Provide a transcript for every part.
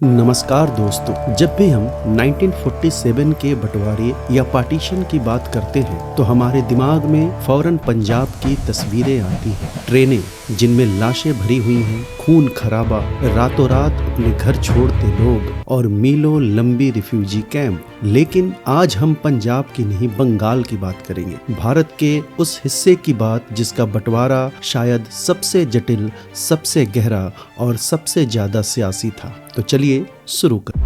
नमस्कार दोस्तों, जब भी हम 1947 के बंटवारे या पार्टीशन की बात करते हैं तो हमारे दिमाग में फौरन पंजाब की तस्वीरें आती हैं। ट्रेनें जिनमें लाशें भरी हुई हैं, खून खराबा, रातों रात अपने घर छोड़ते लोग और मीलों लंबी रिफ्यूजी कैंप। लेकिन आज हम पंजाब की नहीं, बंगाल की बात करेंगे। भारत के उस हिस्से की बात जिसका बंटवारा शायद सबसे जटिल, सबसे गहरा और सबसे ज्यादा सियासी था। तो चलिए शुरू करें।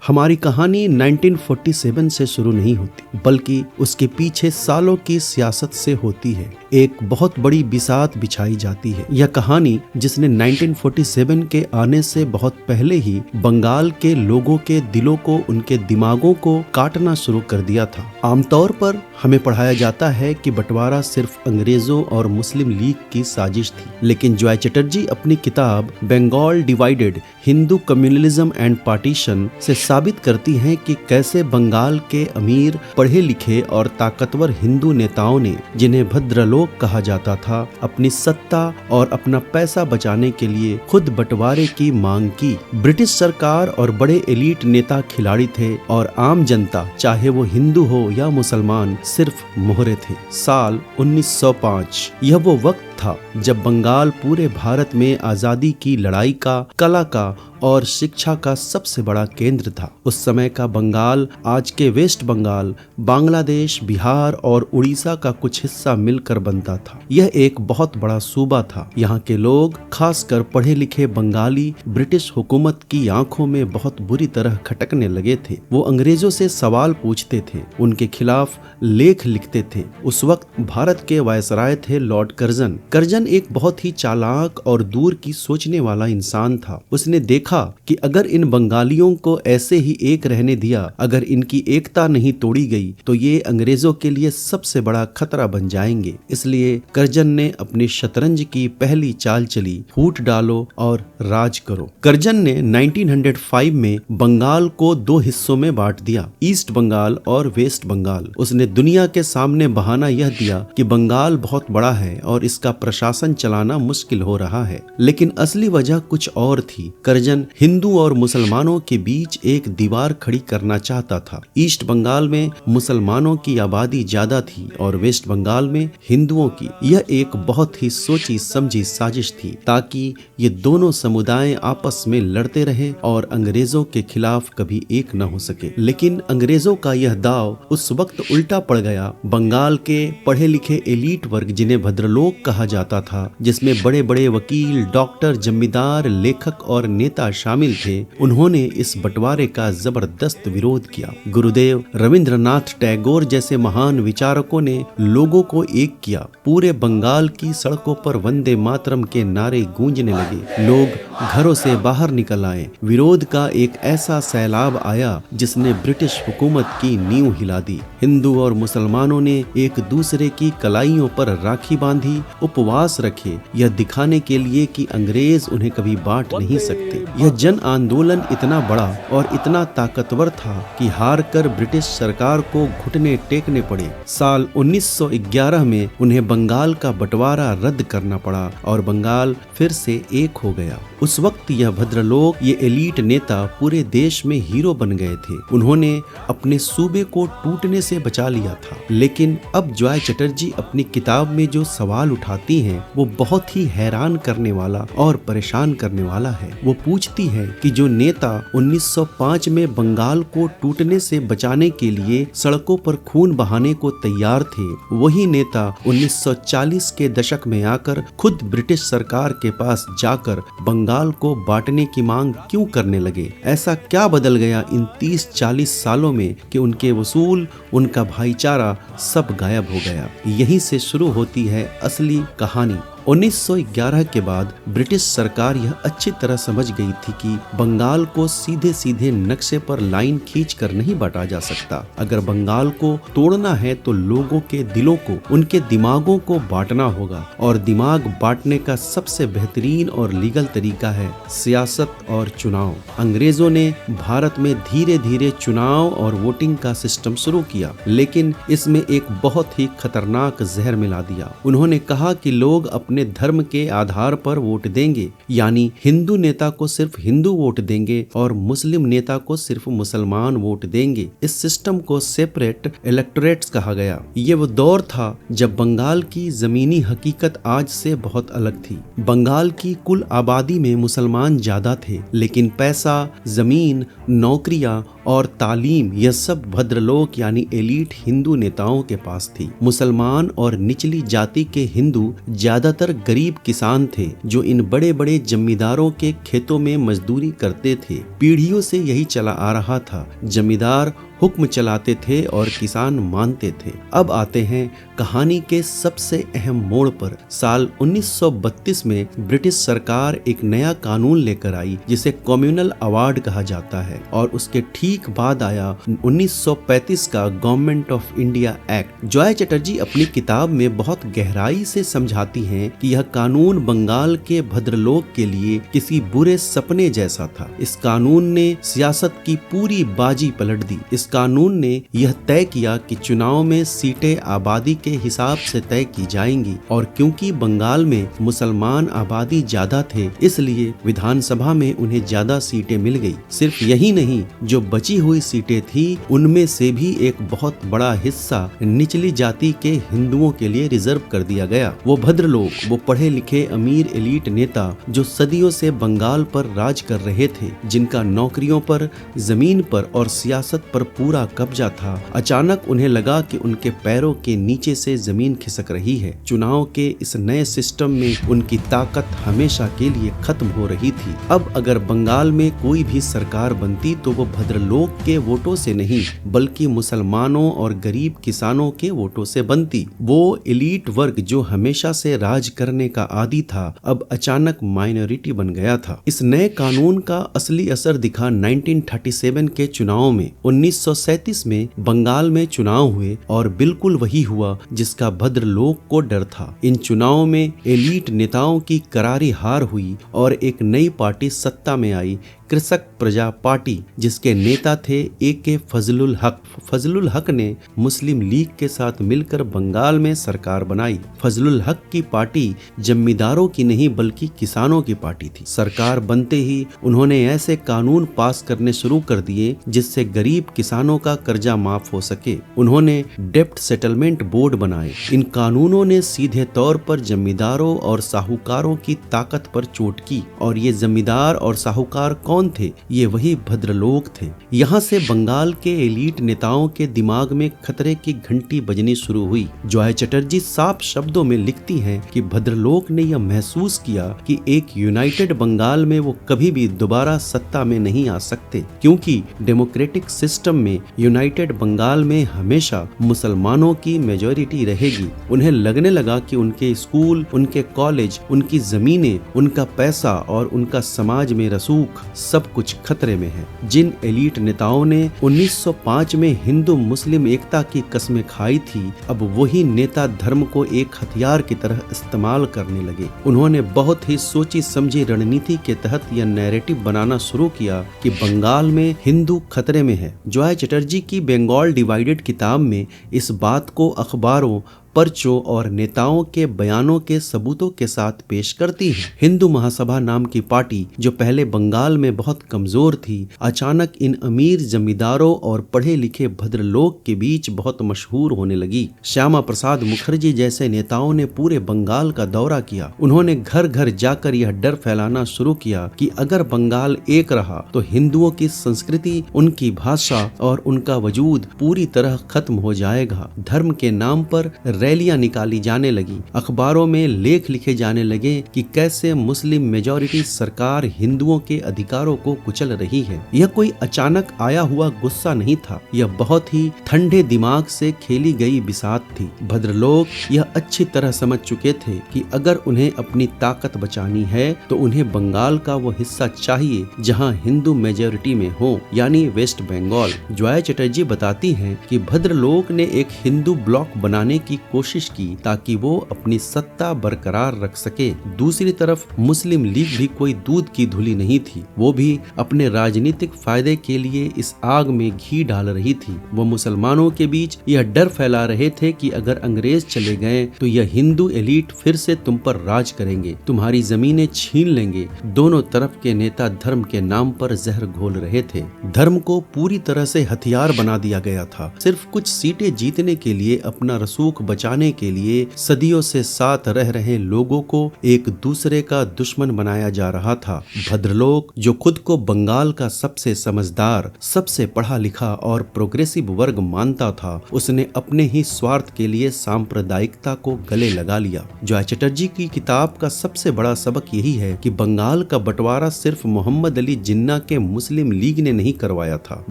हमारी कहानी 1947 से शुरू नहीं होती, बल्कि उसके पीछे सालों की सियासत से होती है। एक बहुत बड़ी बिसात बिछाई जाती है। यह कहानी जिसने 1947 के आने से बहुत पहले ही बंगाल के लोगों के दिलों को, उनके दिमागों को काटना शुरू कर दिया था। आमतौर पर हमें पढ़ाया जाता है कि बंटवारा सिर्फ अंग्रेजों और मुस्लिम लीग की साजिश थी, लेकिन जॉय चटर्जी अपनी किताब Bengal divided, Hindu communalism and partition से साबित करती हैं कि कैसे बंगाल के अमीर, पढ़े लिखे और ताकतवर हिंदू नेताओं ने, जिन्हें भद्रलोक कहा जाता था, अपनी सत्ता और अपना पैसा बचाने के लिए खुद बंटवारे की मांग की। ब्रिटिश सरकार और बड़े एलीट नेता खिलाड़ी थे और आम जनता, चाहे वो हिंदू हो या मुसलमान, सिर्फ मोहरे थे। साल 1905 यह वो वक्त था जब बंगाल पूरे भारत में आजादी की लड़ाई का, कला का और शिक्षा का सबसे बड़ा केंद्र था। उस समय का बंगाल आज के वेस्ट बंगाल, बांग्लादेश, बिहार और उड़ीसा का कुछ हिस्सा मिलकर बनता था। यह एक बहुत बड़ा सूबा था। यहाँ के लोग, खासकर पढ़े लिखे बंगाली, ब्रिटिश हुकूमत की आंखों में बहुत बुरी तरह खटकने लगे थे। वो अंग्रेजों से सवाल पूछते थे, उनके खिलाफ लेख लिखते थे। उस वक्त भारत के वायसराय थे लॉर्ड कर्जन। कर्जन एक बहुत ही चालाक और दूर की सोचने वाला इंसान था। उसने देखा कि अगर इन बंगालियों को ऐसे ही एक रहने दिया, अगर इनकी एकता नहीं तोड़ी गई, तो ये अंग्रेजों के लिए सबसे बड़ा खतरा बन जाएंगे। इसलिए कर्जन ने अपनी शतरंज की पहली चाल चली, फूट डालो और राज करो। कर्जन ने 1905 में बंगाल को दो हिस्सों में बांट दिया, ईस्ट बंगाल और वेस्ट बंगाल। उसने दुनिया के सामने बहाना यह दिया कि बंगाल बहुत बड़ा है और इसका प्रशासन चलाना मुश्किल हो रहा है, लेकिन असली वजह कुछ और थी। कर्जन हिंदू और मुसलमानों के बीच एक दीवार खड़ी करना चाहता था। ईस्ट बंगाल में मुसलमानों की आबादी ज्यादा थी और वेस्ट बंगाल में हिंदुओं की। यह एक बहुत ही सोची समझी साजिश थी, ताकि ये दोनों समुदाय आपस में लड़ते रहे और अंग्रेजों के खिलाफ कभी एक न हो सके। लेकिन अंग्रेजों का यह दाव उस वक्त उल्टा पड़ गया। बंगाल के पढ़े लिखे एलीट वर्ग, जिन्हें भद्रलोक कहा जाता था, जिसमें बड़े बड़े वकील, डॉक्टर, जमींदार, लेखक और नेता शामिल थे, उन्होंने इस बंटवारे का जबरदस्त विरोध किया। गुरुदेव रविंद्रनाथ टैगोर जैसे महान विचारकों ने लोगों को एक किया। पूरे बंगाल की सड़कों पर वंदे मातरम के नारे गूंजने लगे। लोग घरों से बाहर निकल आए। विरोध का एक ऐसा सैलाब आया जिसने ब्रिटिश हुकूमत की नींव हिला दी। हिंदू और मुसलमानों ने एक दूसरे की कलाइयों पर राखी बांधी, उपवास रखे, यह दिखाने के लिए कि अंग्रेज उन्हें कभी बांट नहीं सकते। यह जन आंदोलन इतना बड़ा और इतना ताकतवर था कि हार कर ब्रिटिश सरकार को घुटने टेकने पड़े। साल 1911 में उन्हें बंगाल का बंटवारा रद्द करना पड़ा और बंगाल फिर से एक हो गया। उस वक्त यह भद्रलोक, ये एलीट नेता पूरे देश में हीरो बन गए थे। उन्होंने अपने सूबे को टूटने से बचा लिया था। लेकिन अब जॉय चटर्जी अपनी किताब में जो सवाल उठाती हैं, वो बहुत ही हैरान करने वाला और परेशान करने वाला है। वो पूछती है कि जो नेता 1905 में बंगाल को टूटने से बचाने के लिए सड़कों पर खून बहाने को तैयार थे, वही नेता 1940 के दशक में आकर खुद ब्रिटिश सरकार के पास जाकर बंगाल को बांटने की मांग क्यों करने लगे? ऐसा क्या बदल गया इन 30-40 सालों में कि उनके वसूल, उनका भाईचारा सब गायब हो गया? यहीं से शुरू होती है असली कहानी। 1911 के बाद ब्रिटिश सरकार यह अच्छी तरह समझ गई थी कि बंगाल को सीधे सीधे नक्शे पर लाइन खींच कर नहीं बांटा जा सकता। अगर बंगाल को तोड़ना है तो लोगों के दिलों को, उनके दिमागों को बांटना होगा, और दिमाग बांटने का सबसे बेहतरीन और लीगल तरीका है सियासत और चुनाव। अंग्रेजों ने भारत में धीरे धीरे चुनाव और वोटिंग का सिस्टम शुरू किया, लेकिन इसमें एक बहुत ही खतरनाक जहर मिला दिया। उन्होंने कहा कि लोग अपने धर्म के आधार पर वोट देंगे, यानी हिंदू नेता को सिर्फ हिंदू वोट देंगे और मुस्लिम नेता को सिर्फ मुसलमान वोट देंगे। इस सिस्टम को सेपरेट इलेक्टोरेट्स कहा गया। ये वो दौर था जब बंगाल की जमीनी हकीकत आज से बहुत अलग थी। बंगाल की कुल आबादी में मुसलमान ज्यादा थे, लेकिन पैसा, जमीन, नौकरियां और तालीम यह सब भद्रलोक यानी एलीट हिंदू नेताओं के पास थी। मुसलमान और निचली जाति के हिंदू ज्यादातर गरीब किसान थे जो इन बड़े बड़े जमींदारों के खेतों में मजदूरी करते थे। पीढ़ियों से यही चला आ रहा था। जमींदार हुक्म चलाते थे और किसान मानते थे। अब आते हैं कहानी के सबसे अहम मोड़ पर। साल 1932 में ब्रिटिश सरकार एक नया कानून लेकर आई जिसे कम्युनल अवार्ड कहा जाता है, और उसके ठीक बाद आया 1935 का government of India act. Joy Chatterji अपनी किताब में बहुत गहराई से समझाती हैं कि यह कानून बंगाल के भद्रलोक के लिए किसी बुरे सपने जैसा था। इस कानून ने सियासत की पूरी बाजी पलट दी। इस कानून ने यह तय किया कि चुनाव में सीटें आबादी के हिसाब से तय की जाएंगी, और क्योंकि बंगाल में मुसलमान आबादी ज्यादा थे, इसलिए विधानसभा में उन्हें ज्यादा सीटें मिल गई। सिर्फ यही नहीं, जो बची हुई सीटें थी उनमें से भी एक बहुत बड़ा हिस्सा निचली जाति के हिंदुओं के लिए रिजर्व कर दिया गया। वो भद्रलोक, वो पढ़े लिखे अमीर एलीट नेता जो सदियों से बंगाल पर राज कर रहे थे, जिनका नौकरियों पर, जमीन पर और सियासत पर पूरा कब्जा था, अचानक उन्हें लगा कि उनके पैरों के नीचे से जमीन खिसक रही है। चुनाव के इस नए सिस्टम में उनकी ताकत हमेशा के लिए खत्म हो रही थी। अब अगर बंगाल में कोई भी सरकार बनती तो वो भद्रलोक के वोटों से नहीं, बल्कि मुसलमानों और गरीब किसानों के वोटों से बनती। वो एलीट वर्ग जो हमेशा से राज करने का आदी था, अब अचानक माइनॉरिटी बन गया था। इस नए कानून का असली असर दिखा 1937 के चुनाव में। 1937 में बंगाल में चुनाव हुए और बिल्कुल वही हुआ जिसका भद्रलोक को डर था। इन चुनावों में एलीट नेताओं की करारी हार हुई और एक नई पार्टी सत्ता में आई, कृषक प्रजा पार्टी, जिसके नेता थे ए.के. फजलुल हक। फजलुल हक ने मुस्लिम लीग के साथ मिलकर बंगाल में सरकार बनाई। फजलुल हक की पार्टी जमींदारों की नहीं बल्कि किसानों की पार्टी थी। सरकार बनते ही उन्होंने ऐसे कानून पास करने शुरू कर दिए जिससे गरीब किसानों का कर्जा माफ हो सके। उन्होंने डेप्ट सेटलमेंट बोर्ड बनाए। इन कानूनों ने सीधे तौर पर जमींदारों और साहूकारों की ताकत पर चोट की, और ये जमींदार और साहूकार कौन थे? ये वही भद्रलोक थे। यहाँ से बंगाल के एलीट नेताओं के दिमाग में खतरे की घंटी बजनी शुरू हुई। जॉय चटर्जी साफ शब्दों में लिखती हैं कि भद्रलोक ने यह महसूस किया कि एक यूनाइटेड बंगाल में वो कभी भी दोबारा सत्ता में नहीं आ सकते, क्योंकि डेमोक्रेटिक सिस्टम में यूनाइटेड बंगाल में हमेशा मुसलमानों की मेजॉरिटी रहेगी। उन्हें लगने लगा कि उनके स्कूल, उनके कॉलेज, उनकी जमीनें, उनका पैसा और उनका समाज में रसूख सब कुछ खतरे में है। जिन एलीट नेताओं ने 1905 में हिंदू मुस्लिम एकता की कस्में खाई थी, अब वही नेता धर्म को एक हथियार की तरह इस्तेमाल करने लगे। उन्होंने बहुत ही सोची समझी रणनीति के तहत यह नैरेटिव बनाना शुरू किया कि बंगाल में हिंदू खतरे में है। जॉय चटर्जी की बंगाल डिवाइडेड किताब में इस बात को अखबारों, पर्चों और नेताओं के बयानों के सबूतों के साथ पेश करती है। हिंदू महासभा नाम की पार्टी, जो पहले बंगाल में बहुत कमजोर थी, अचानक इन अमीर जमींदारों और पढ़े लिखे भद्रलोक के बीच बहुत मशहूर होने लगी। श्यामा प्रसाद मुखर्जी जैसे नेताओं ने पूरे बंगाल का दौरा किया। उन्होंने घर घर जाकर यह डर फैलाना शुरू किया कि अगर बंगाल एक रहा तो हिंदुओं की संस्कृति, उनकी भाषा और उनका वजूद पूरी तरह खत्म हो जाएगा। धर्म के नाम पर रैलियां निकाली जाने लगी, अखबारों में लेख लिखे जाने लगे कि कैसे मुस्लिम मेजॉरिटी सरकार हिंदुओं के अधिकारों को कुचल रही है। यह कोई अचानक आया हुआ गुस्सा नहीं था, यह बहुत ही ठंडे दिमाग से खेली गई बिसात थी। भद्रलोक यह अच्छी तरह समझ चुके थे कि अगर उन्हें अपनी ताकत बचानी है तो उन्हें बंगाल का वो हिस्सा चाहिए जहां हिंदू मेजॉरिटी में हो, यानी वेस्ट बंगाल। जया चटर्जी बताती हैं कि भद्रलोक ने एक हिंदू ब्लॉक बनाने की कोशिश की ताकि वो अपनी सत्ता बरकरार रख सके। दूसरी तरफ मुस्लिम लीग भी कोई दूध की धुली नहीं थी, वो भी अपने राजनीतिक फायदे के लिए इस आग में घी डाल रही थी। वो मुसलमानों के बीच यह डर फैला रहे थे कि अगर अंग्रेज चले गए तो यह हिंदू एलीट फिर से तुम पर राज करेंगे, तुम्हारी जमीनें छीन लेंगे। दोनों तरफ के नेता धर्म के नाम पर जहर घोल रहे थे। धर्म को पूरी तरह से हथियार बना दिया गया था। सिर्फ कुछ सीटें जीतने के लिए, अपना रसूख बचाने के लिए सदियों से साथ रह रहे लोगों को एक दूसरे का दुश्मन बनाया जा रहा था। भद्रलोक जो खुद को बंगाल का सबसे समझदार, सबसे पढ़ा लिखा और प्रोग्रेसिव वर्ग मानता था, उसने अपने ही स्वार्थ के लिए सांप्रदायिकता को गले लगा लिया। जया चटर्जी की किताब का सबसे बड़ा सबक यही है कि बंगाल का बंटवारा सिर्फ मोहम्मद अली जिन्ना के मुस्लिम लीग ने नहीं करवाया था।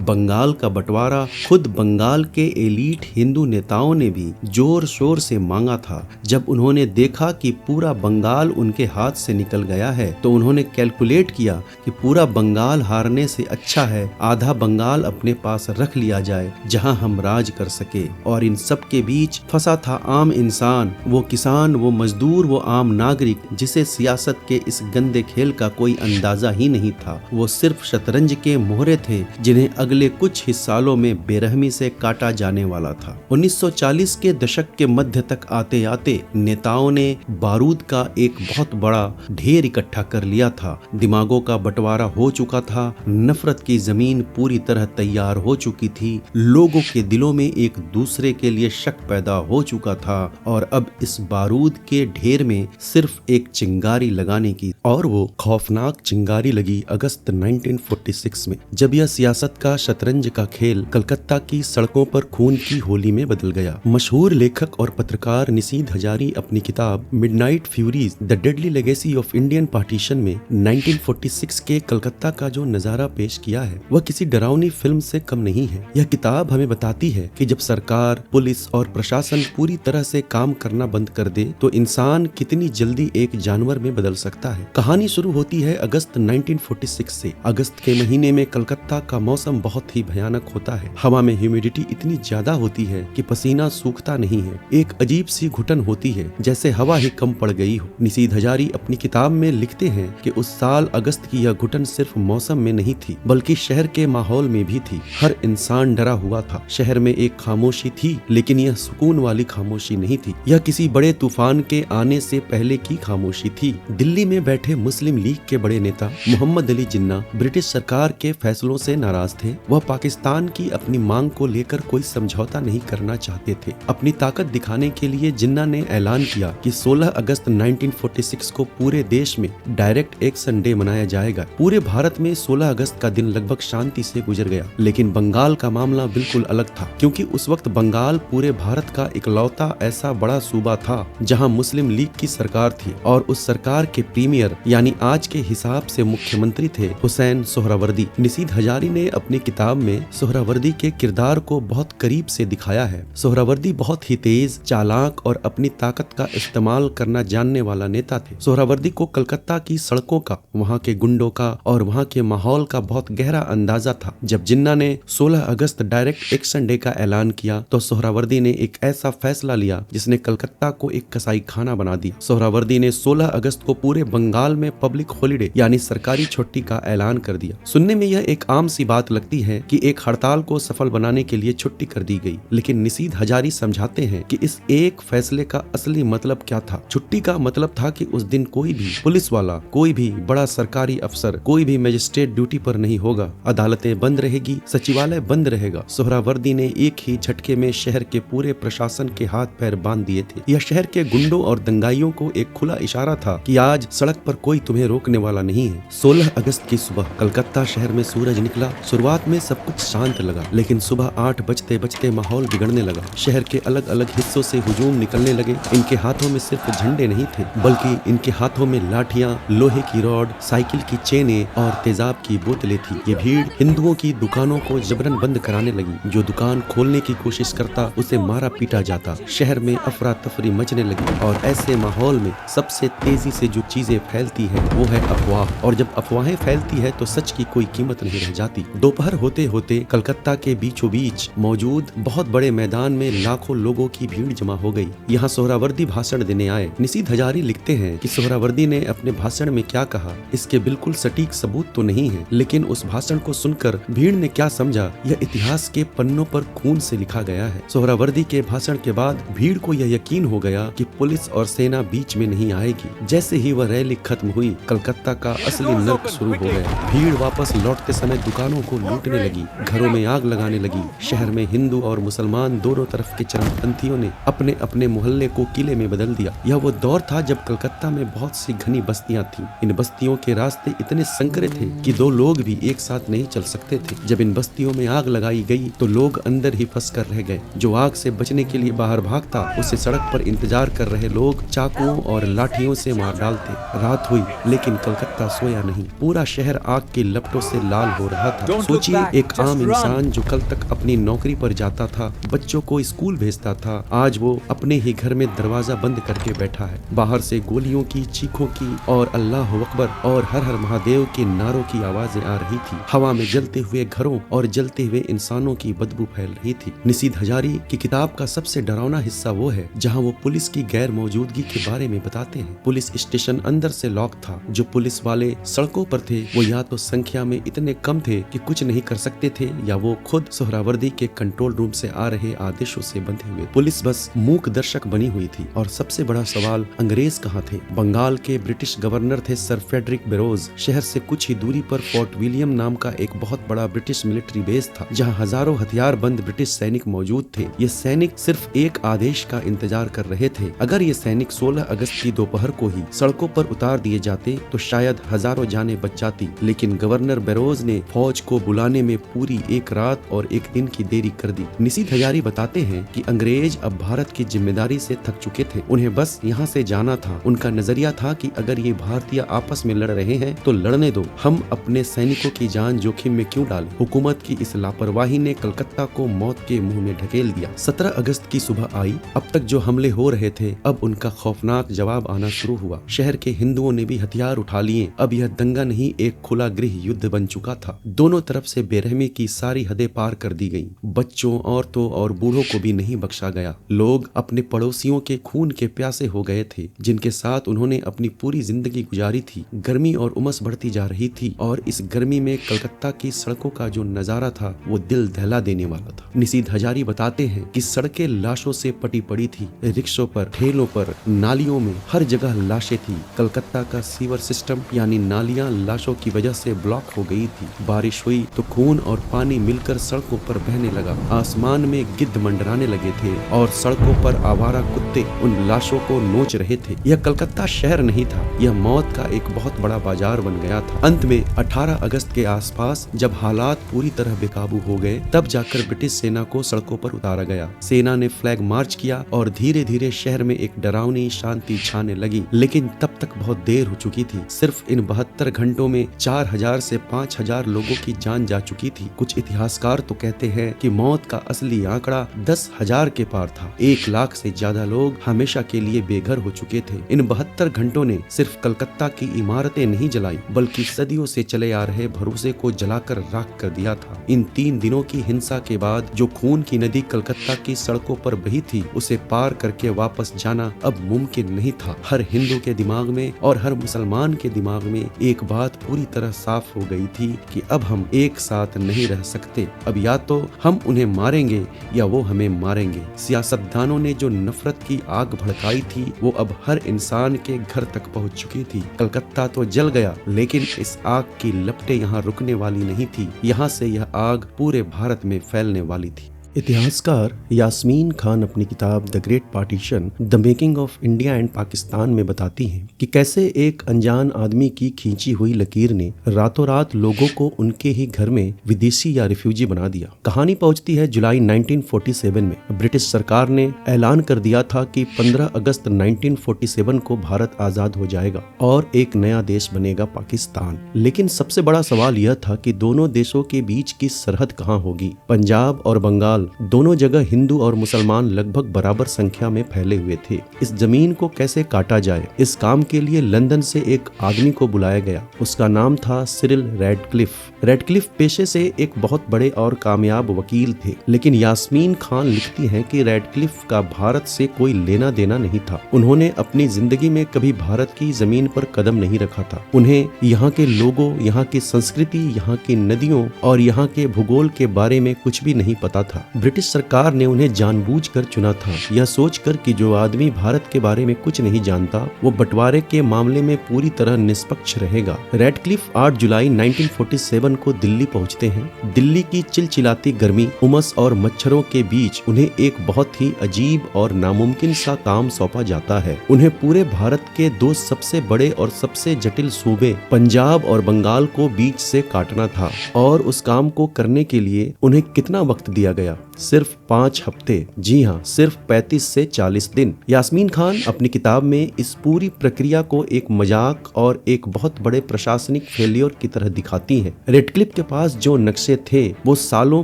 बंगाल का बंटवारा खुद बंगाल के एलीट हिंदू नेताओं ने भी जोर शोर से मांगा था। जब उन्होंने देखा कि पूरा बंगाल उनके हाथ से निकल गया है तो उन्होंने कैलकुलेट किया कि पूरा बंगाल हारने से अच्छा है आधा बंगाल अपने पास रख लिया जाए जहां हम राज कर सके। और इन सब के बीच फंसा था आम इंसान, वो किसान, वो मजदूर, वो आम नागरिक जिसे सियासत के इस गंदे खेल का कोई अंदाजा ही नहीं था। वो सिर्फ शतरंज के मोहरे थे जिन्हें अगले कुछ ही सालों में बेरहमी से काटा जाने वाला था। 1940 के दशक के मध्य तक आते आते नेताओं ने बारूद का एक बहुत बड़ा ढेर इकट्ठा कर लिया था। दिमागों का बंटवारा हो चुका था, नफरत की जमीन पूरी तरह तैयार हो चुकी थी, लोगों के दिलों में एक दूसरे के लिए शक पैदा हो चुका था और अब इस बारूद के ढेर में सिर्फ एक चिंगारी लगाने की, और वो खौफनाक चिंगारी लगी अगस्त 1946 में, जब यह सियासत का शतरंज का खेल कलकत्ता की सड़कों पर खून की होली में बदल गया। मशहूर लेखक और पत्रकार निशीथ हजारी अपनी किताब midnight Furies the deadly legacy of Indian partition में 1946 के कलकत्ता का जो नजारा पेश किया है वह किसी डरावनी फिल्म से कम नहीं है। यह किताब हमें बताती है कि जब सरकार, पुलिस और प्रशासन पूरी तरह से काम करना बंद कर दे तो इंसान कितनी जल्दी एक जानवर में बदल सकता है। कहानी शुरू होती है अगस्त 1946 से। अगस्त के महीने में कलकत्ता का मौसम बहुत ही भयानक होता है। हवा में ह्यूमिडिटी इतनी ज्यादा होती है कि पसीना सूखता नहीं है। एक अजीब सी घुटन होती है जैसे हवा ही कम पड़ गई हो। निशीथ हजारी अपनी किताब में लिखते हैं कि उस साल अगस्त की यह घुटन सिर्फ मौसम में नहीं थी बल्कि शहर के माहौल में भी थी। हर इंसान डरा हुआ था। शहर में एक खामोशी थी, लेकिन यह सुकून वाली खामोशी नहीं थी। यह किसी बड़े तूफान के आने से पहले की खामोशी थी। दिल्ली में बैठे मुस्लिम लीग के बड़े नेता मोहम्मद अली जिन्ना ब्रिटिश सरकार के फैसलों से नाराज थे। वह पाकिस्तान की अपनी मांग को लेकर कोई समझौता नहीं करना चाहते थे। अपनी ताकत दिखाने के लिए जिन्ना ने ऐलान किया कि 16 अगस्त 1946 को पूरे देश में डायरेक्ट एक्शन डे मनाया जाएगा। पूरे भारत में 16 अगस्त का दिन लगभग शांति से गुजर गया, लेकिन बंगाल का मामला बिल्कुल अलग था, क्योंकि उस वक्त बंगाल पूरे भारत का इकलौता ऐसा बड़ा सूबा था जहां मुस्लिम लीग की सरकार थी और उस सरकार के प्रीमियर यानी आज के हिसाब से मुख्यमंत्री थे हुसैन सोहरावर्दी। निशीथ हजारी ने अपनी किताब में सोहरावर्दी के किरदार को बहुत करीब से दिखाया है। सोहरावर्दी बहुत ही तेज, चालाक और अपनी ताकत का इस्तेमाल करना जानने वाला नेता थे। सोहरावर्दी को कलकत्ता की सड़कों का, वहाँ के गुंडों का और वहाँ के माहौल का बहुत गहरा अंदाजा था। जब जिन्ना ने 16 अगस्त डायरेक्ट एक्शन डे का ऐलान किया तो सोहरावर्दी ने एक ऐसा फैसला लिया जिसने कलकत्ता को एक कसाई खाना बना दिया। सोहरावर्दी ने 16 अगस्त को पूरे बंगाल में पब्लिक हॉलिडे यानी सरकारी छुट्टी का ऐलान कर दिया। सुनने में यह एक आम सी बात लगती है कि एक हड़ताल को सफल बनाने के लिए छुट्टी कर दी गई, लेकिन निशीथ हजारी समझाते हैं कि इस एक फैसले का असली मतलब क्या था। छुट्टी का मतलब था कि उस दिन कोई भी पुलिस वाला, कोई भी बड़ा सरकारी अफसर, कोई भी मजिस्ट्रेट ड्यूटी पर नहीं होगा। अदालतें बंद रहेगी, सचिवालय बंद रहेगा। सोहरावर्दी ने एक ही झटके में शहर के पूरे प्रशासन के हाथ पैर बांध दिए थे। यह शहर के गुंडों और दंगाइयों को एक खुला इशारा था कि आज सड़क पर कोई तुम्हें रोकने वाला नहीं है। 16 अगस्त की सुबह कलकत्ता शहर में सूरज निकला। शुरुआत में सब कुछ शांत लगा, लेकिन सुबह 8 बजते बजते माहौल बिगड़ने लगा। शहर के अलग अलग हिस्सों से हुजूम निकलने लगे। इनके हाथों में सिर्फ झंडे नहीं थे, बल्कि इनके हाथों में लाठियां, लोहे की रॉड, साइकिल की चेनें और तेजाब की बोतलें थी। ये भीड़ हिंदुओं की दुकानों को जबरन बंद कराने लगी। जो दुकान खोलने की कोशिश करता उसे मारा पीटा जाता। शहर में अफरा तफरी मचने लगी और ऐसे माहौल में सबसे तेजी से जो चीजें फैलती है वो है अफवाह। और जब अफवाहें फैलती है तो सच की कोई कीमत नहीं रह जाती। दोपहर होते होते कलकत्ता के बीचों बीच मौजूद बहुत बड़े मैदान में लाखों लोगों की भीड़ जमा हो गई। यहाँ सोहरावर्दी भाषण देने आए। निशीथ हजारी लिखते हैं कि सोहरावर्दी ने अपने भाषण में क्या कहा इसके बिल्कुल सटीक सबूत तो नहीं है, लेकिन उस भाषण को सुनकर भीड़ ने क्या समझा यह इतिहास के पन्नों पर खून से लिखा गया है। सोहरावर्दी के भाषण के बाद भीड़ को यह यकीन हो गया कि पुलिस और सेना बीच में नहीं आएगी। जैसे ही वह रैली खत्म हुई, कलकत्ता का असली नर्क शुरू हो गया। भीड़ वापस लौटते समय दुकानों को लूटने लगी, घरों में आग लगाने लगी। शहर में हिंदू और मुसलमान दोनों तरफ के चरमपंथियों ने अपने अपने मोहल्ले को किले में बदल दिया। यह वो दौर था जब कलकत्ता में बहुत सी घनी बस्तियां थीं। इन बस्तियों के रास्ते इतने संकरे थे कि दो लोग भी एक साथ नहीं चल सकते थे। जब इन बस्तियों में आग लगाई गई तो लोग अंदर ही फंस कर रह गए। जो आग से बचने के लिए बाहर भागता उसे सड़क पर इंतजार कर रहे लोग चाकुओं और लाठियों से मार डालते। रात हुई लेकिन कलकत्ता सोया नहीं। पूरा शहर आग की लपटों से लाल हो रहा था। सोचिए, एक आम इंसान जो कल तक अपनी नौकरी पर जाता था, बच्चों को स्कूल भेजता था, आज वो अपने ही घर में दरवाजा बंद करके बैठा है। बाहर से गोलियों की, चीखों की और अल्लाह अकबर और हर हर महादेव के नारों की आवाजें आ रही थी। हवा में जलते हुए घरों और जलते हुए इंसानों की बदबू फैल रही थी। निशीथ हजारी की किताब का सबसे डरावना हिस्सा वो है जहाँ वो पुलिस की गैर मौजूदगी के बारे में बताते हैं। पुलिस स्टेशन अंदर से लॉक था। जो पुलिस वाले सड़कों पर थे वो या तो संख्या में इतने कम थे कि कुछ नहीं कर सकते थे, या वो खुद सोहरावर्दी के कंट्रोल रूम से आ रहे आदेशों से बंधे हुए। पुलिस बस मूक दर्शक बनी हुई थी। और सबसे बड़ा सवाल, अंग्रेज कहाँ थे? बंगाल के ब्रिटिश गवर्नर थे सर फ्रेडरिक बेरोज। शहर से कुछ ही दूरी पर फोर्ट विलियम नाम का एक बहुत बड़ा ब्रिटिश मिलिट्री बेस था, जहाँ हजारों हथियारबंद ब्रिटिश सैनिक मौजूद थे। ये सैनिक सिर्फ एक आदेश का इंतजार कर रहे थे। अगर ये सैनिक 16 अगस्त की दोपहर को ही सड़कों पर उतार दिए जाते तो शायद हजारों जानें बच जाती। लेकिन गवर्नर बेरोज ने फौज को बुलाने में पूरी एक रात और एक दिन की देरी कर दी। निशीथ हजारी बताते हैं कि अंग्रेज अब भारत की जिम्मेदारी से थक चुके थे। उन्हें बस यहाँ से जाना था। उनका नजरिया था कि अगर ये भारतीय आपस में लड़ रहे हैं तो लड़ने दो, हम अपने सैनिकों की जान जोखिम में क्यों डालें। हुकूमत की इस लापरवाही ने कलकत्ता को मौत के मुंह में ढकेल दिया। 17 अगस्त की सुबह आई। अब तक जो हमले हो रहे थे, अब उनका खौफनाक जवाब आना शुरू हुआ। शहर के हिंदुओं ने भी हथियार उठा लिए। अब यह दंगा नहीं, एक खुला गृह युद्ध बन चुका था। दोनों तरफ से बेरहमी की सारी हदें पार कर दी गईं। बच्चों, औरतों और बूढ़ों को भी नहीं बख्शा गया। लोग अपने पड़ोसियों के खून के प्यासे हो गए थे, जिनके साथ उन्होंने अपनी पूरी जिंदगी गुजारी थी। गर्मी और उमस बढ़ती जा रही थी और इस गर्मी में कलकत्ता की सड़कों का जो नजारा था वो दिल दहला देने वाला था। निशीथ हजारी बताते हैं कि सड़कें लाशों से पटी पड़ी थी। रिक्शों पर, ठेलों पर, नालियों में हर जगह लाशें थी। कलकत्ता का सीवर सिस्टम यानी नालियां लाशों की वजह से ब्लॉक हो गई थी। बारिश हुई तो खून और पानी मिलकर सड़कों पर बहने लगा। आसमान में गिद्ध मंडराने लगे थे और सड़कों पर आवारा कुत्ते उन लाशों को नोच रहे थे। यह कलकत्ता शहर नहीं था, यह मौत का एक बहुत बड़ा बाजार बन गया था। अंत में 18 अगस्त के आसपास जब हालात पूरी तरह बेकाबू हो गए, तब जाकर ब्रिटिश सेना को सड़कों पर उतारा गया। सेना ने फ्लैग मार्च किया और धीरे धीरे शहर में एक डरावनी शांति छाने लगी। लेकिन तब तक बहुत देर हो चुकी थी। सिर्फ इन 72 घंटों में 4000 से 5000 लोगों की जान जा चुकी थी। कुछ इतिहासकार तो कहते हैं कि मौत का असली आंकड़ा 10,000 के पार था। 1 लाख से ज्यादा लोग हमेशा के लिए बेघर हो चुके थे। इन 72 घंटों ने सिर्फ कलकत्ता की इमारतें नहीं जलाई, बल्कि सदियों से चले आ रहे भरोसे को जलाकर राख कर दिया था। इन 3 दिनों की हिंसा के बाद जो खून की नदी कलकत्ता की सड़कों पर बही थी, उसे पार करके वापस जाना अब मुमकिन नहीं था। हर हिंदू के दिमाग में और हर मुसलमान के दिमाग में एक बात पूरी तरह साफ हो गई थी कि अब हम एक साथ नहीं रह सकते। अब या तो हम उन्हें मारेंगे या वो हमें मारेंगे। सियासतदानों ने जो नफरत की आग भड़काई थी वो अब हर इंसान के घर तक पहुंच चुकी थी। कलकत्ता तो जल गया, लेकिन इस आग की लपटें यहाँ रुकने वाली नहीं थी। यहाँ से यह आग पूरे भारत में फैलने वाली थी। इतिहासकार यास्मीन खान अपनी किताब the great partition the making of India and Pakistan में बताती हैं कि कैसे एक अनजान आदमी की खींची हुई लकीर ने रातों रात लोगों को उनके ही घर में विदेशी या रिफ्यूजी बना दिया। कहानी पहुंचती है जुलाई 1947 में। ब्रिटिश सरकार ने ऐलान कर दिया था कि 15 अगस्त 1947 को भारत आजाद हो जाएगा और एक नया देश बनेगा पाकिस्तान। लेकिन सबसे बड़ा सवाल यह था कि दोनों देशों के बीच की सरहद कहाँ होगी। पंजाब और बंगाल दोनों जगह हिंदू और मुसलमान लगभग बराबर संख्या में फैले हुए थे। इस जमीन को कैसे काटा जाए, इस काम के लिए लंदन से एक आदमी को बुलाया गया। उसका नाम था सिरिल रैडक्लिफ। रैडक्लिफ पेशे से एक बहुत बड़े और कामयाब वकील थे, लेकिन यास्मीन खान लिखती हैं कि रैडक्लिफ का भारत से कोई लेना देना नहीं था। उन्होंने अपनी जिंदगी में कभी भारत की जमीन पर कदम नहीं रखा था। उन्हें यहाँ के लोगों, यहाँ की संस्कृति, यहाँ की नदियों और यहाँ के भूगोल के बारे में कुछ भी नहीं पता था। ब्रिटिश सरकार ने उन्हें जानबूझकर चुना था, यह सोचकर कि जो आदमी भारत के बारे में कुछ नहीं जानता वो बंटवारे के मामले में पूरी तरह निष्पक्ष रहेगा। रैडक्लिफ 8 जुलाई 1947 को दिल्ली पहुंचते हैं। दिल्ली की चिलचिलाती गर्मी, उमस और मच्छरों के बीच उन्हें एक बहुत ही अजीब और नामुमकिन सा काम सौंपा जाता है। उन्हें पूरे भारत के दो सबसे बड़े और सबसे जटिल सूबे पंजाब और बंगाल को बीच से काटना था, और उस काम को करने के लिए उन्हें कितना वक्त दिया गया? सिर्फ 5 हफ्ते। जी हाँ, सिर्फ 35 से 40 दिन। यास्मीन खान अपनी किताब में इस पूरी प्रक्रिया को एक मजाक और एक बहुत बड़े प्रशासनिक फेलियर की तरह दिखाती हैं। रैडक्लिफ के पास जो नक्शे थे वो सालों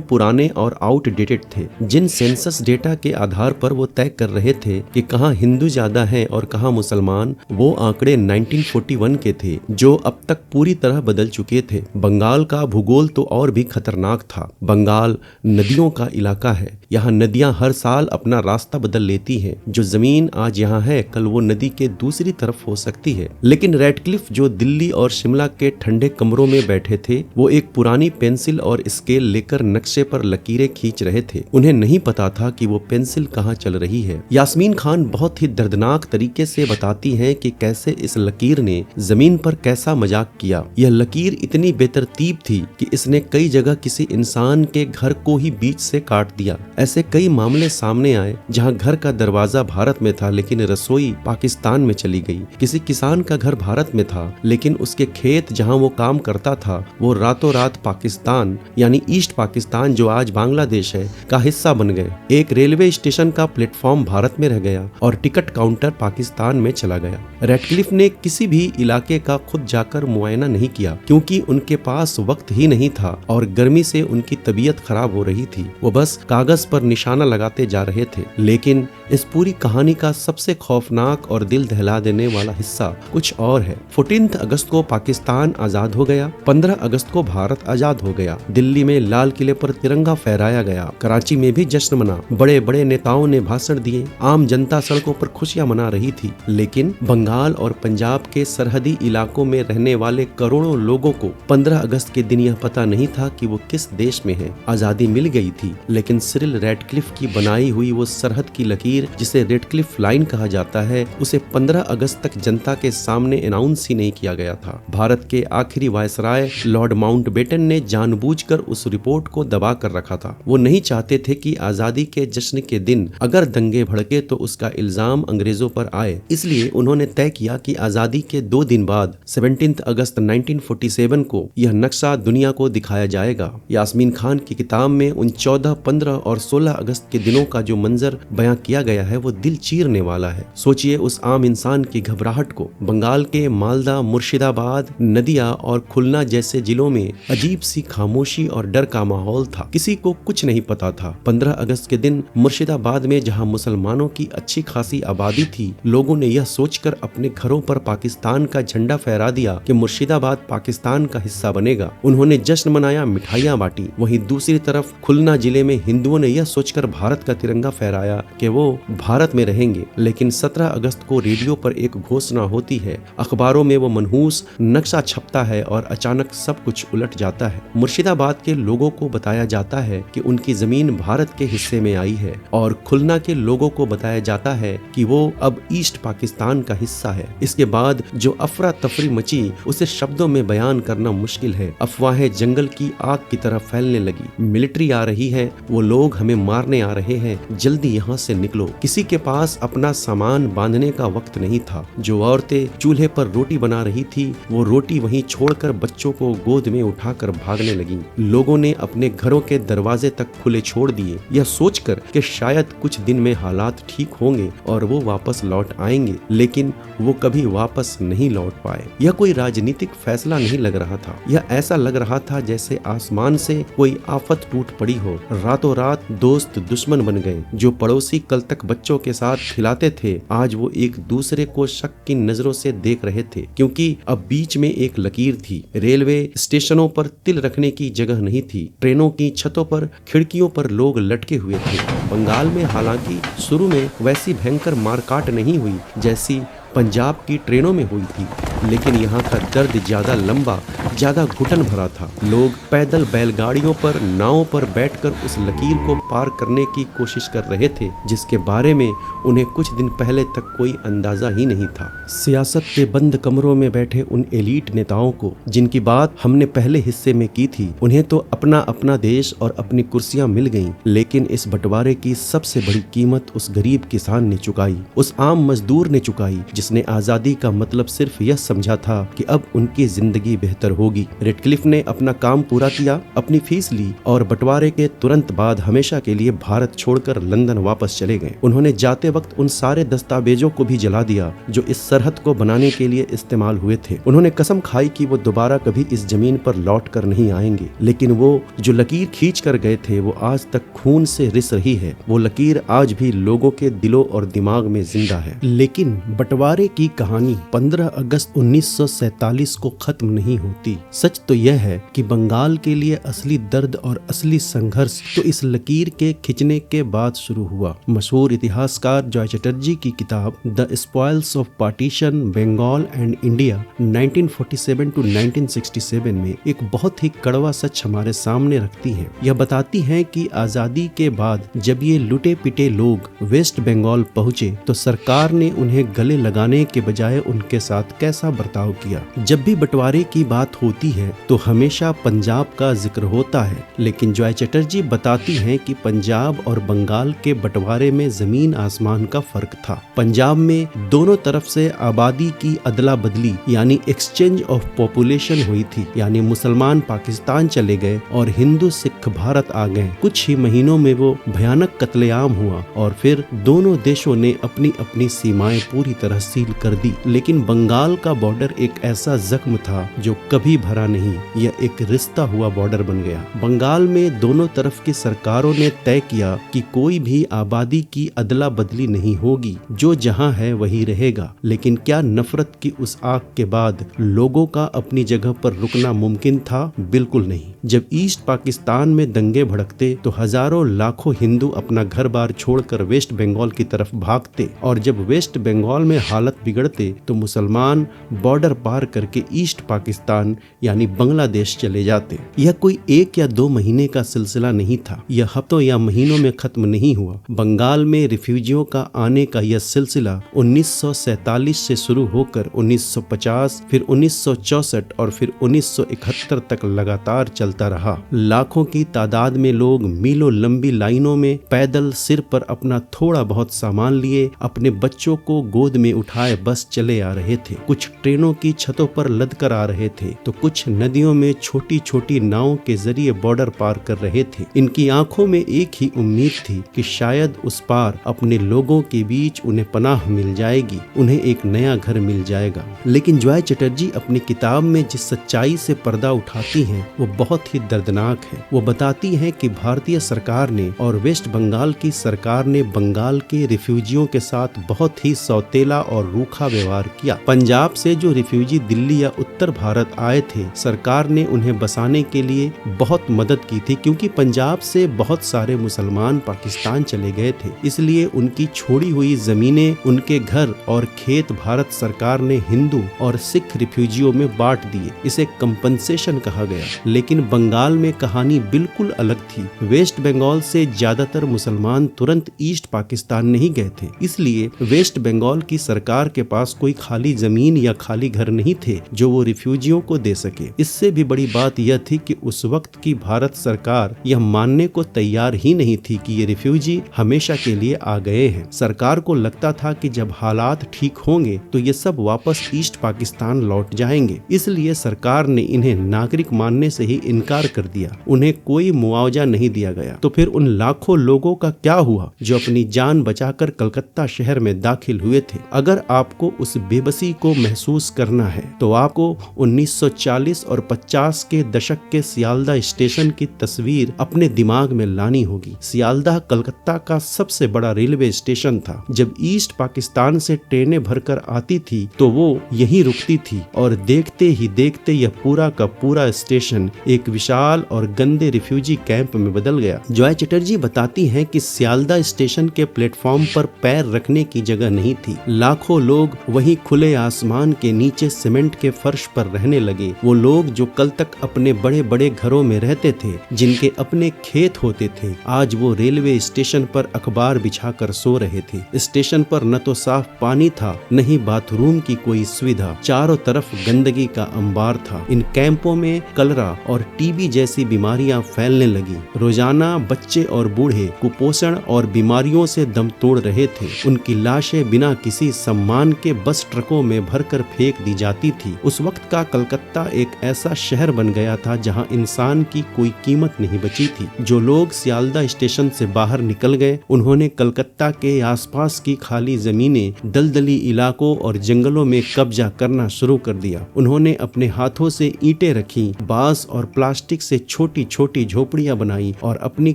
पुराने और आउटडेटेड थे। जिन सेंसस डेटा के आधार पर वो तय कर रहे थे कि कहाँ हिंदू ज्यादा हैं और कहाँ मुसलमान, वो आंकड़े 1941 के थे, जो अब तक पूरी तरह बदल चुके थे। बंगाल का भूगोल तो और भी खतरनाक था। बंगाल नदियों का इलाका है। यहाँ नदियां हर साल अपना रास्ता बदल लेती हैं। जो जमीन आज यहाँ है कल वो नदी के दूसरी तरफ हो सकती है। लेकिन रैडक्लिफ जो दिल्ली और शिमला के ठंडे कमरों में बैठे थे, वो एक पुरानी पेंसिल और स्केल लेकर नक्शे पर लकीरें खींच रहे थे। उन्हें नहीं पता था कि वो पेंसिल कहाँ चल रही है। यास्मीन खान बहुत ही दर्दनाक तरीके से बताती हैं कि कैसे इस लकीर ने जमीन पर कैसा मजाक किया। यह लकीर इतनी बेतरतीब थी कि इसने कई जगह किसी इंसान के घर को ही बीच से काट दिया। ऐसे कई मामले सामने आए जहां घर का दरवाजा भारत में था लेकिन रसोई पाकिस्तान में चली गई। किसी किसान का घर भारत में था लेकिन उसके खेत जहां वो काम करता था वो रातों रात पाकिस्तान यानी ईस्ट पाकिस्तान, जो आज बांग्लादेश है, का हिस्सा बन गए। एक रेलवे स्टेशन का प्लेटफॉर्म भारत में रह गया और टिकट काउंटर पाकिस्तान में चला गया। रैडक्लिफ ने किसी भी इलाके का खुद जाकर मुआयना नहीं किया क्योंकि उनके पास वक्त ही नहीं था और गर्मी से उनकी तबीयत खराब हो रही थी। वो बस कागज पर निशाना लगाते जा रहे थे। लेकिन इस पूरी कहानी का सबसे खौफनाक और दिल दहला देने वाला हिस्सा कुछ और है। 14 अगस्त को पाकिस्तान आजाद हो गया। 15 अगस्त को भारत आजाद हो गया। दिल्ली में लाल किले पर तिरंगा फहराया गया। कराची में भी जश्न मना। बड़े बड़े नेताओं ने भाषण दिए। आम जनता सड़कों पर खुशियां मना रही थी। लेकिन बंगाल और पंजाब के सरहदी इलाकों में रहने वाले करोड़ों लोगों को 15 अगस्त के दिन यह पता नहीं था कि वो किस देश में है। आजादी मिल गई थी लेकिन सिरिल रैडक्लिफ की बनाई हुई वो सरहद की लकीर, जिसे रैडक्लिफ लाइन कहा जाता है, उसे 15 अगस्त तक जनता के सामने अनाउंस ही नहीं किया गया था। भारत के आखिरी वायसराय लॉर्ड माउंटबेटन ने जानबूझकर उस रिपोर्ट को दबा कर रखा था। वो नहीं चाहते थे कि आजादी के जश्न के दिन अगर दंगे भड़के तो उसका इल्जाम अंग्रेजों पर आए। इसलिए उन्होंने तय किया कि आजादी के 2 दिन बाद 17 अगस्त 1947 को यह नक्शा दुनिया को दिखाया जाएगा। यास्मीन खान की किताब में उन 14, 15 और 16 अगस्त के दिनों का जो मंजर बयां किया गया है वो दिल चीरने वाला है। सोचिए उस आम इंसान की घबराहट को। बंगाल के मालदा, मुर्शिदाबाद, नदिया और खुलना जैसे जिलों में अजीब सी खामोशी और डर का माहौल था। किसी को कुछ नहीं पता था। 15 अगस्त के दिन मुर्शिदाबाद में जहां मुसलमानों की अच्छी खासी आबादी थी, लोगों ने यह सोचकर अपने घरों पर पाकिस्तान का झंडा फहरा दिया कि मुर्शिदाबाद पाकिस्तान का हिस्सा बनेगा। उन्होंने जश्न मनाया, मिठाइयां बांटी। वहीं दूसरी तरफ खुलना जिले में हिंदुओं ने यह सोचकर भारत का तिरंगा फहराया कि वो भारत में रहेंगे। लेकिन 17 अगस्त को रेडियो पर एक घोषणा होती है, अखबारों में वो मनहूस नक्शा छपता है और अचानक सब कुछ उलट जाता है। मुर्शिदाबाद के लोगों को बताया जाता है कि उनकी जमीन भारत के हिस्से में आई है और खुलना के लोगों को बताया जाता है कि वो अब ईस्ट पाकिस्तान का हिस्सा है। इसके बाद जो अफरा तफरी मची उसे शब्दों में बयान करना मुश्किल है। अफवाहें जंगल की आग की तरह फैलने लगी। मिलिट्री आ रही है, वो लोग हमें मारने आ रहे हैं, जल्दी यहाँ से निकलो। किसी के पास अपना सामान बांधने का वक्त नहीं था। जो औरतें चूल्हे पर रोटी बना रही थी वो रोटी वहीं छोड़कर बच्चों को गोद में उठाकर भागने लगी। लोगों ने अपने घरों के दरवाजे तक खुले छोड़ दिए, यह सोचकर कि शायद कुछ दिन में हालात ठीक होंगे और वो वापस लौट आएंगे, लेकिन वो कभी वापस नहीं लौट पाए। यह कोई राजनीतिक फैसला नहीं लग रहा था। यह ऐसा लग रहा था जैसे आसमान से कोई आफत टूट पड़ी हो। रातों रात दोस्त दुश्मन बन गए। जो पड़ोसी कल तक बच्चों के साथ खिलाते थे, आज वो एक दूसरे को शक की नजरों से देख रहे थे, क्योंकि अब बीच में एक लकीर थी। रेलवे स्टेशनों पर तिल रखने की जगह नहीं थी। ट्रेनों की छतों पर, खिड़कियों पर लोग लटके हुए थे। बंगाल में हालांकि शुरू में वैसी भयंकर मारकाट नहीं हुई जैसी पंजाब की ट्रेनों में हुई थी, लेकिन यहाँ का दर्द ज्यादा लंबा, ज्यादा घुटन भरा था। लोग पैदल बैलगाड़ियों पर, नावों पर बैठकर उस लकीर को पार करने की कोशिश कर रहे थे जिसके बारे में उन्हें कुछ दिन पहले तक कोई अंदाजा ही नहीं था। सियासत के बंद कमरों में बैठे उन एलीट नेताओं को जिनकी बात हमने पहले हिस्से में की थी, उन्हें तो अपना अपना देश और अपनी कुर्सियां मिल गईं, लेकिन इस बंटवारे की सबसे बड़ी कीमत उस गरीब किसान ने चुकाई, उस आम मजदूर ने चुकाई जिसने आजादी का मतलब सिर्फ यह समझा था कि अब उनकी जिंदगी बेहतर होगी। रेडक्लिफ ने अपना काम पूरा किया, अपनी फीस ली और बंटवारे के तुरंत बाद हमेशा के लिए भारत छोड़कर लंदन वापस चले गए। उन्होंने जाते वक्त उन सारे दस्तावेजों को भी जला दिया जो इस सरहद को बनाने के लिए इस्तेमाल हुए थे। उन्होंने कसम खाई कि वो दोबारा कभी इस जमीन पर लौट कर नहीं आएंगे, लेकिन वो जो लकीर खींच कर गए थे वो आज तक खून से रिस रही है। वो लकीर आज भी लोगों के दिलों और दिमाग में जिंदा है। लेकिन बंटवारे की कहानी 15 अगस्त 1947 को खत्म नहीं होती। सच तो यह है कि बंगाल के लिए असली दर्द और असली संघर्ष तो इस लकीर के खिंचने के बाद शुरू हुआ। मशहूर इतिहासकार जॉय चटर्जी की किताब the spoils of partition Bengal and India 1947 to 1967 में एक बहुत ही कड़वा सच हमारे सामने रखती है। यह बताती है कि आजादी के बाद जब ये लुटे पिटे लोग वेस्ट बंगाल पहुंचे तो सरकार ने उन्हें गले लगाने के बजाय उनके साथ कैसा बर्ताव किया। जब भी बंटवारे की बात होती है तो हमेशा पंजाब का जिक्र होता है, लेकिन जॉय चटर्जी बताती हैं कि पंजाब और बंगाल के बंटवारे में जमीन आसमान का फर्क था। पंजाब में दोनों तरफ से आबादी की अदला बदली यानी एक्सचेंज ऑफ पॉपुलेशन हुई थी, यानी मुसलमान पाकिस्तान चले गए और हिंदू सिख भारत आ गए। कुछ ही महीनों में वो भयानक कत्लेआम हुआ और फिर दोनों देशों ने अपनी अपनी सीमाएं पूरी तरह सील कर दी। लेकिन बंगाल का बॉर्डर एक ऐसा जख्म था जो कभी भरा नहीं, यह एक रिश्ता हुआ बॉर्डर बन गया। बंगाल में दोनों तरफ की सरकारों ने तय किया कि कोई भी आबादी की अदला बदली नहीं होगी, जो जहां है वही रहेगा। लेकिन क्या नफरत की उस आग के बाद लोगों का अपनी जगह पर रुकना मुमकिन था? बिल्कुल नहीं। जब ईस्ट पाकिस्तान में दंगे भड़कते तो हजारों लाखों हिंदू अपना घर बार छोड़कर वेस्ट बंगाल की तरफ भागते, और जब वेस्ट बंगाल में हालत बिगड़ते तो मुसलमान बॉर्डर पार करके ईस्ट पाकिस्तान यानी बांग्लादेश चले जाते। यह कोई 1 या 2 महीने का सिलसिला नहीं था, यह हफ्तों या महीनों में खत्म नहीं हुआ। बंगाल में रिफ्यूजियों का आने का यह सिलसिला 1947 से शुरू होकर 1950, फिर 1964 और फिर 1971 तक लगातार चलता रहा। लाखों की तादाद में लोग मीलों लंबी लाइनों में पैदल सिर पर अपना थोड़ा बहुत सामान लिए अपने बच्चों को गोद में उठाए बस चले आ रहे थे। कुछ ट्रेनों की छतों पर लद कर आ रहे थे तो कुछ नदियों में छोटी छोटी नावों के जरिए बॉर्डर पार कर रहे थे। इनकी आंखों में एक ही उम्मीद थी कि शायद उस पार अपने लोगों के बीच उन्हें पनाह मिल जाएगी, उन्हें एक नया घर मिल जाएगा। लेकिन जॉय चटर्जी अपनी किताब में जिस सच्चाई से पर्दा उठाती हैं वो बहुत ही दर्दनाक है। वो बताती हैं कि भारतीय सरकार ने और वेस्ट बंगाल की सरकार ने बंगाल के रिफ्यूजियों के साथ बहुत ही सौतेला और रूखा व्यवहार किया। पंजाब से से जो रिफ्यूजी दिल्ली या उत्तर भारत आए थे, सरकार ने उन्हें बसाने के लिए बहुत मदद की थी, क्योंकि पंजाब से बहुत सारे मुसलमान पाकिस्तान चले गए थे। इसलिए उनकी छोड़ी हुई जमीनें, उनके घर और खेत भारत सरकार ने हिंदू और सिख रिफ्यूजियों में बांट दिए। इसे कंपनसेशन कहा गया। लेकिन बंगाल में कहानी बिल्कुल अलग थी। वेस्ट बंगाल से ज्यादातर मुसलमान तुरंत ईस्ट पाकिस्तान नहीं गए थे, इसलिए वेस्ट बंगाल की सरकार के पास कोई खाली जमीन या खाली घर नहीं थे जो वो रिफ्यूजियों को दे सके। इससे भी बड़ी बात यह थी कि उस वक्त की भारत सरकार यह मानने को तैयार ही नहीं थी कि ये रिफ्यूजी हमेशा के लिए आ गए हैं। सरकार को लगता था कि जब हालात ठीक होंगे तो ये सब वापस ईस्ट पाकिस्तान लौट जाएंगे। इसलिए सरकार ने इन्हें नागरिक मानने से ही इनकार कर दिया। उन्हें कोई मुआवजा नहीं दिया गया। तो फिर उन लाखों लोगों का क्या हुआ जो अपनी जान बचाकर कलकत्ता शहर में दाखिल हुए थे? अगर आपको उस बेबसी को महसूस करना है तो आपको 1940 और 50 के दशक के सियालदा स्टेशन की तस्वीर अपने दिमाग में लानी होगी। सियालदा कलकत्ता का सबसे बड़ा रेलवे स्टेशन था। जब ईस्ट पाकिस्तान से ट्रेनें भरकर आती थी तो वो यहीं रुकती थी और देखते ही देखते यह पूरा का पूरा स्टेशन एक विशाल और गंदे रिफ्यूजी कैंप में बदल गया। जॉय चटर्जी बताती हैं कि सियालदा स्टेशन के प्लेटफॉर्म पर पैर रखने की जगह नहीं थी। लाखों लोग वहीं खुले आसमान के नीचे सीमेंट के फर्श पर रहने लगे। वो लोग जो कल तक अपने बड़े बड़े घरों में रहते थे, जिनके अपने खेत होते थे, आज वो रेलवे स्टेशन पर अखबार बिछाकर सो रहे थे। स्टेशन पर न तो साफ पानी था, न ही बाथरूम की कोई सुविधा। चारों तरफ गंदगी का अंबार था। इन कैंपों में कलरा और टीबी जैसी बीमारियां फैलने लगी। रोजाना बच्चे और बूढ़े कुपोषण और बीमारियों से दम तोड़ रहे थे। उनकी लाशें बिना किसी सम्मान के बस ट्रकों में भरकर फेंक दी जाती थी। उस वक्त का कलकत्ता एक ऐसा शहर बन गया था जहां इंसान की कोई कीमत नहीं बची थी। जो लोग सियालदा स्टेशन से बाहर निकल गए, उन्होंने कलकत्ता के आसपास की खाली जमीनें, दलदली इलाकों और जंगलों में कब्जा करना शुरू कर दिया। उन्होंने अपने हाथों से ईंटें रखी, बांस और प्लास्टिक से छोटी छोटी झोपड़ियां बनाई और अपनी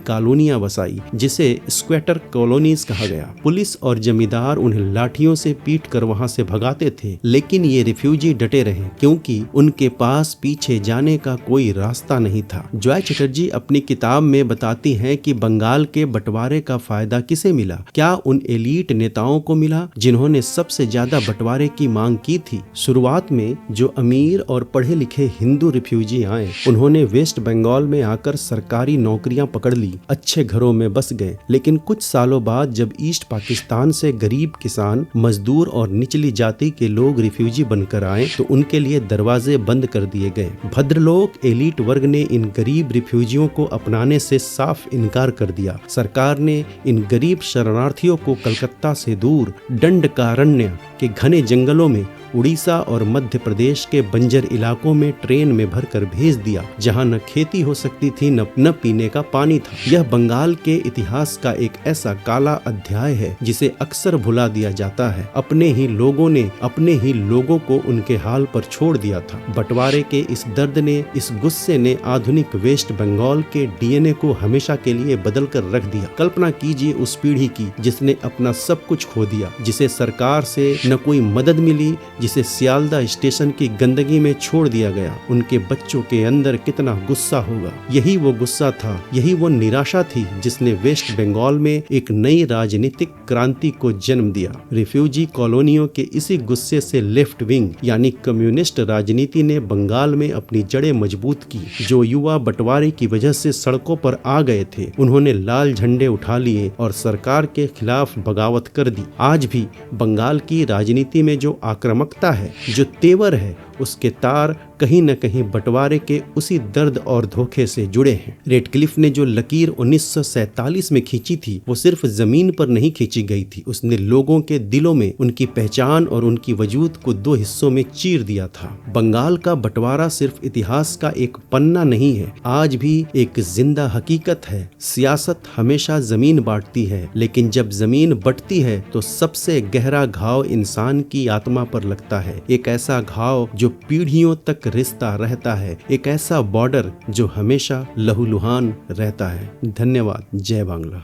कॉलोनियां बसाई, जिसे स्क्वेटर कॉलोनीज कहा गया। पुलिस और जमींदार उन्हें लाठियों से पीट कर वहां से भगाते थे, लेकिन ये रिफ्यूजी डटे रहे क्योंकि उनके पास पीछे जाने का कोई रास्ता नहीं था। जॉय चटर्जी अपनी किताब में बताती हैं कि बंगाल के बंटवारे का फायदा किसे मिला? क्या उन एलीट नेताओं को मिला जिन्होंने सबसे ज्यादा बंटवारे की मांग की थी? शुरुआत में जो अमीर और पढ़े लिखे हिंदू रिफ्यूजी आए, उन्होंने वेस्ट बंगाल में आकर सरकारी नौकरियां पकड़ ली, अच्छे घरों में बस गए। लेकिन कुछ सालों बाद जब ईस्ट पाकिस्तान से गरीब किसान, मजदूर और निचली जाति के लोग रिफ्यूजी बनकर आए तो उनके लिए दरवाजे बंद कर दिए गए। भद्रलोक एलीट वर्ग ने इन गरीब रिफ्यूजियों को अपनाने से साफ इनकार कर दिया। सरकार ने इन गरीब शरणार्थियों को कलकत्ता से दूर दंडकारण्य के घने जंगलों में, उड़ीसा और मध्य प्रदेश के बंजर इलाकों में ट्रेन में भरकर भेज दिया, जहां न खेती हो सकती थी न पीने का पानी था। यह बंगाल के इतिहास का एक ऐसा काला अध्याय है जिसे अक्सर भुला दिया जाता है। अपने ही लोगों ने अपने ही लोगों को उनके हाल पर छोड़ दिया था। बंटवारे के इस दर्द ने, इस गुस्से ने आधुनिक वेस्ट बंगाल के डीएनए को हमेशा के लिए बदल कर रख दिया। कल्पना कीजिए उस पीढ़ी की जिसने अपना सब कुछ खो दिया, जिसे सरकार से न कोई मदद मिली, जिसे सियालदा स्टेशन की गंदगी में छोड़ दिया गया। उनके बच्चों के अंदर कितना गुस्सा होगा। यही वो गुस्सा था, यही वो निराशा थी जिसने वेस्ट बंगाल में एक नई राजनीतिक क्रांति को जन्म दिया। रिफ्यूजी कॉलोनियों के इसी गुस्से से लेफ्ट विंग यानी कम्युनिस्ट राजनीति ने बंगाल में अपनी जड़ें मजबूत की। जो युवा बंटवारे की वजह से सड़कों पर आ गए थे, उन्होंने लाल झंडे उठा लिए और सरकार के खिलाफ बगावत कर दी। आज भी बंगाल की राजनीति में जो आक्रामकता है, जो तेवर है, उसके तार कहीं न कहीं बंटवारे के उसी दर्द और धोखे से जुड़े हैं। रेडक्लिफ ने जो लकीर 1947 में खींची थी, वो सिर्फ जमीन पर नहीं खींची गई थी। उसने लोगों के दिलों में उनकी पहचान और उनकी वजूद को दो हिस्सों में चीर दिया था। बंगाल का बंटवारा सिर्फ इतिहास का एक पन्ना नहीं है, आज भी एक जिंदा हकीकत है। सियासत हमेशा जमीन बांटती है, लेकिन जब जमीन बंटती है तो सबसे गहरा घाव इंसान की आत्मा पर लगता है। एक ऐसा घाव जो पीढ़ियों तक रिश्ता रहता है, एक ऐसा बॉर्डर जो हमेशा लहूलुहान रहता है। धन्यवाद। जय बांग्ला।